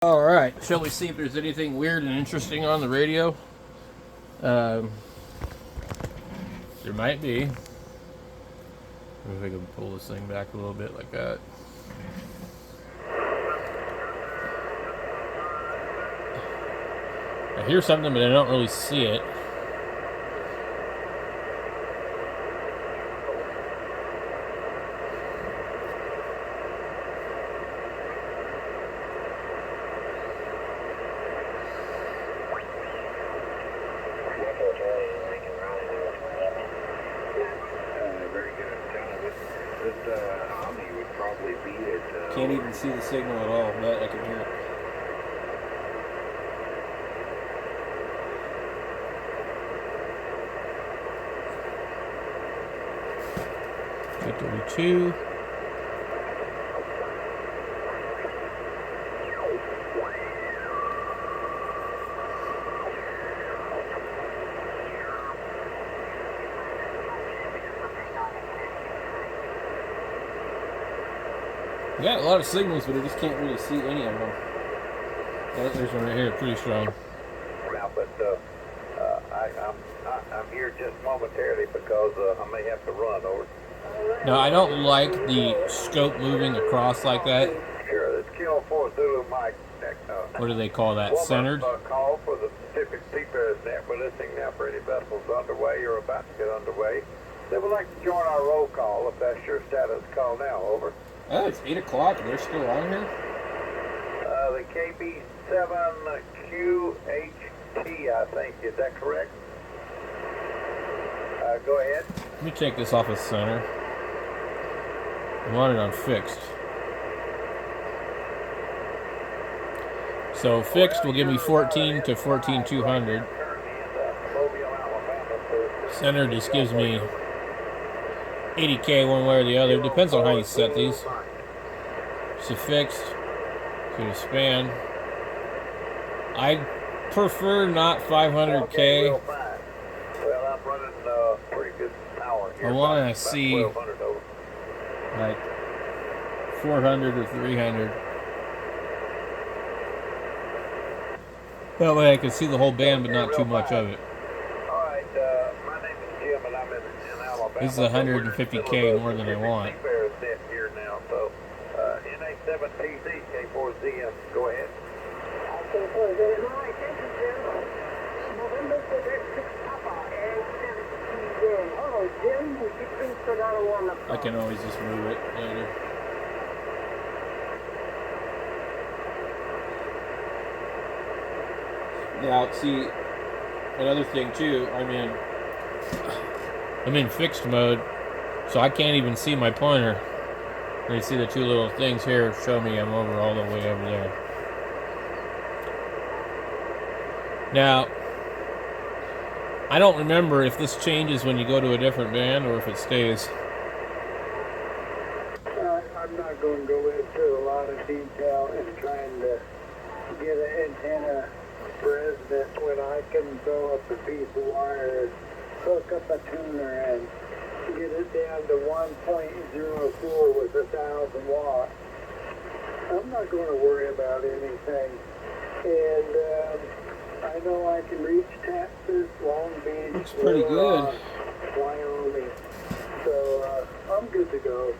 All right, shall we see if there's anything weird and interesting on the radio? There might be. If I can pull this thing back a little bit like that. I hear something, but I don't really see it. Can't even see the signal at all, but I can hear it. $832. We got a lot of signals, but I just can't really see any of them. There's one right here, pretty strong. Yeah, but I'm here just momentarily because I may have to run over. No, I don't like the scope moving across like that. Sure, it's Kilo 4 Zulu Mike. What do they call that? Centered? Call for the Pacific Seafarers Net. We're listening now for any vessels underway or about to get underway. They would like to join our roll call if that's your status call now. Over. Oh, it's 8 o'clock. They're still on here? The KB7QHT, I think. Is that correct? Go ahead. Let me take this off of center. I want it on fixed. So fixed will give me 14 to 14,200. Center just gives me 80K one way or the other. Depends on how you set these. So fixed to the span. I prefer not 500K. Well, I'm running pretty good power here. I want to see like 400 or 300. That way I can see the whole band, but not too much of it. All right, my name is Jim, and I'm in Alabama. This is 150K more than I want. Here now, so NA7TZ K4ZM. Go ahead. I can always just move it later. Now, see, another thing too, I'm in fixed mode, so I can't even see my pointer. You see the two little things here show me I'm over all the way over there. Now, I don't remember if this changes when you go to a different band or if it stays. I'm not going to go into a lot of detail in trying to get an antenna resident when I can throw up a piece of wire, hook up a tuner, and get it down to 1.04 with 1,000 watts. I'm not going to worry about anything. And I know I can reach Texas, Long Beach, looks pretty good. Wyoming. So I'm good to go.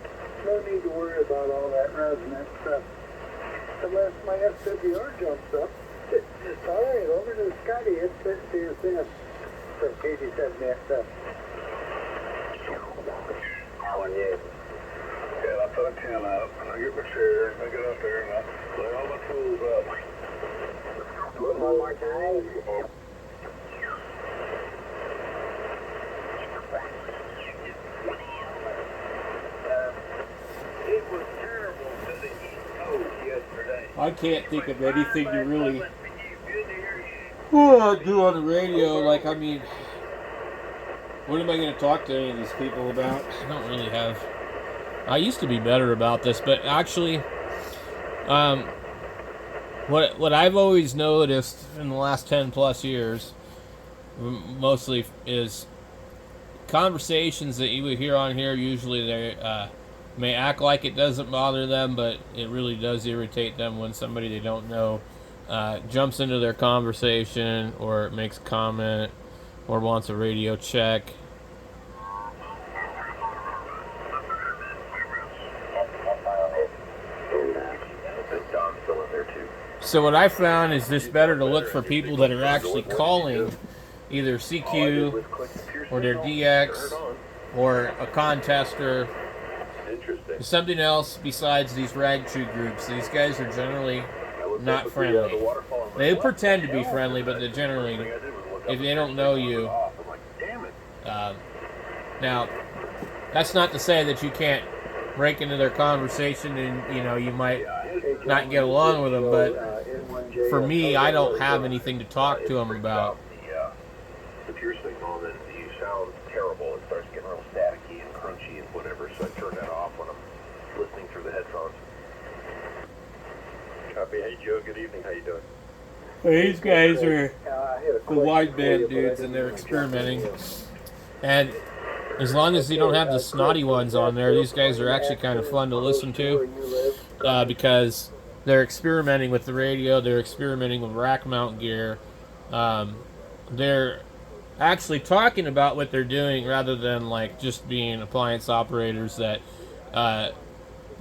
No need to worry about all that resonance stuff. Unless my SWR jumps up. All right, over to Scotty. It's CSN from KD7XF. One, yeah. Yeah, I put a 10 up, and I get my chair, and I get up there, and I lay all my tools up. One more time. It was terrible to the East Coast yesterday. I can't think of anything to really do on the radio. Like, what am I going to talk to any of these people about? I don't really have. I used to be better about this, but actually, what I've always noticed in the last 10 plus years, mostly, is conversations that you would hear on here. Usually, they may act like it doesn't bother them, but it really does irritate them when somebody they don't know jumps into their conversation or makes a comment or wants a radio check. So what I found is this better to look for people that are actually calling either CQ or their DX or a contester. Something else besides these rag chew groups. These guys are generally not friendly. They pretend to be friendly, but they're generally, if they don't know you. Now, that's not to say that you can't break into their conversation and, you know, you might not get along with them, but for me, I don't have anything to talk to them about. The pure signal, and then you sound terrible. It starts getting real staticky and crunchy and whatever, so I turn that off when I'm listening through the headphones. Copy. Hey, Joe. Good evening. How you doing? These guys are the wideband dudes, and they're experimenting. And as long as you don't have the snotty ones on there, these guys are actually kind of fun to listen to because they're experimenting with the radio, they're experimenting with rack mount gear. They're actually talking about what they're doing rather than like just being appliance operators that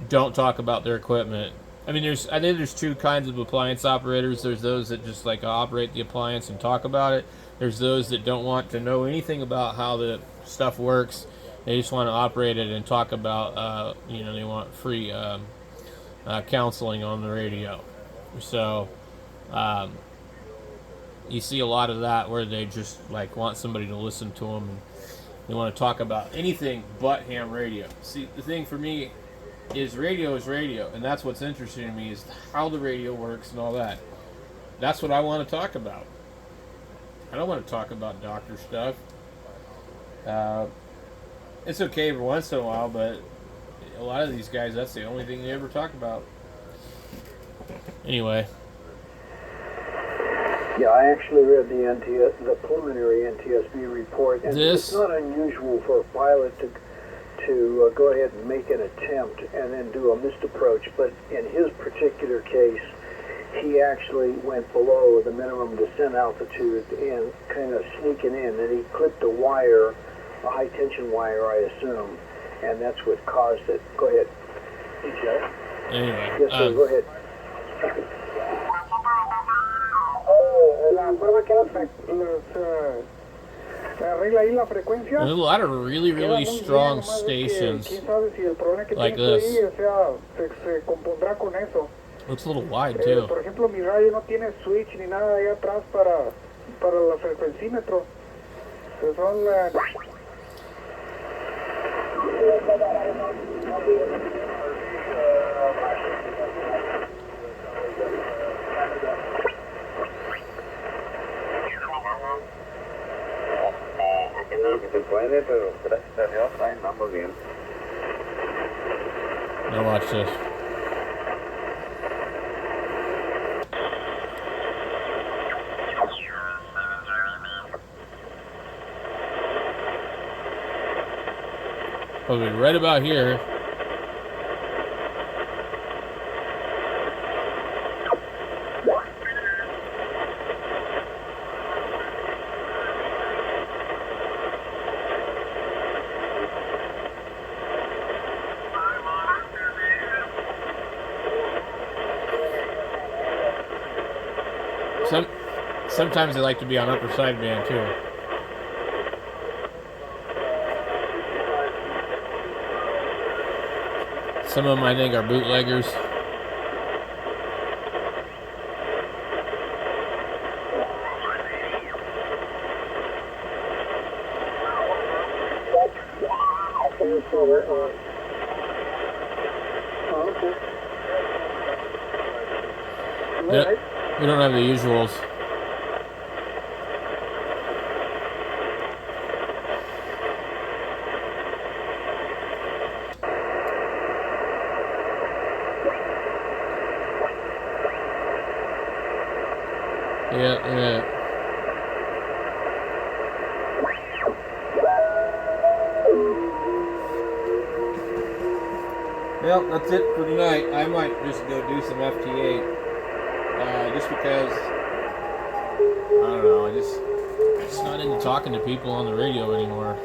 don't talk about their equipment. I mean, I think there's two kinds of appliance operators. There's those that just like operate the appliance and talk about it. There's those that don't want to know anything about how the stuff works. They just want to operate it and talk about, you know, they want free counseling on the radio. So you see a lot of that where they just like want somebody to listen to them. And they want to talk about anything but ham radio. See, the thing for me is radio, and that's what's interesting to me is how the radio works and all that. That's what I want to talk about. I don't want to talk about doctor stuff. It's okay every once in a while, but a lot of these guys, that's the only thing they ever talk about. Anyway. Yeah, I actually read the preliminary NTSB report, and it's not unusual for a pilot to go ahead and make an attempt and then do a missed approach, but in his particular case, he actually went below the minimum descent altitude and kind of sneaking in, and he clipped a wire, a high tension wire, I assume, and that's what caused it. Go ahead. Anyway. Yes, sir, go ahead. There's a lot of really, really strong stations like this. Looks a little wide too. Por ejemplo, mi radio no tiene switch ni nada ahí atrás para el frecuencímetro. Son Se puede, pero gracias a Dios andamos bien. Now watch this. Okay, right about here. Sometimes they like to be on upper sideband too. Some of them I think are bootleggers. We don't have the usuals. Yeah. Well, that's it for tonight. I might just go do some FT8. Just because, I don't know, I'm just not into talking to people on the radio anymore.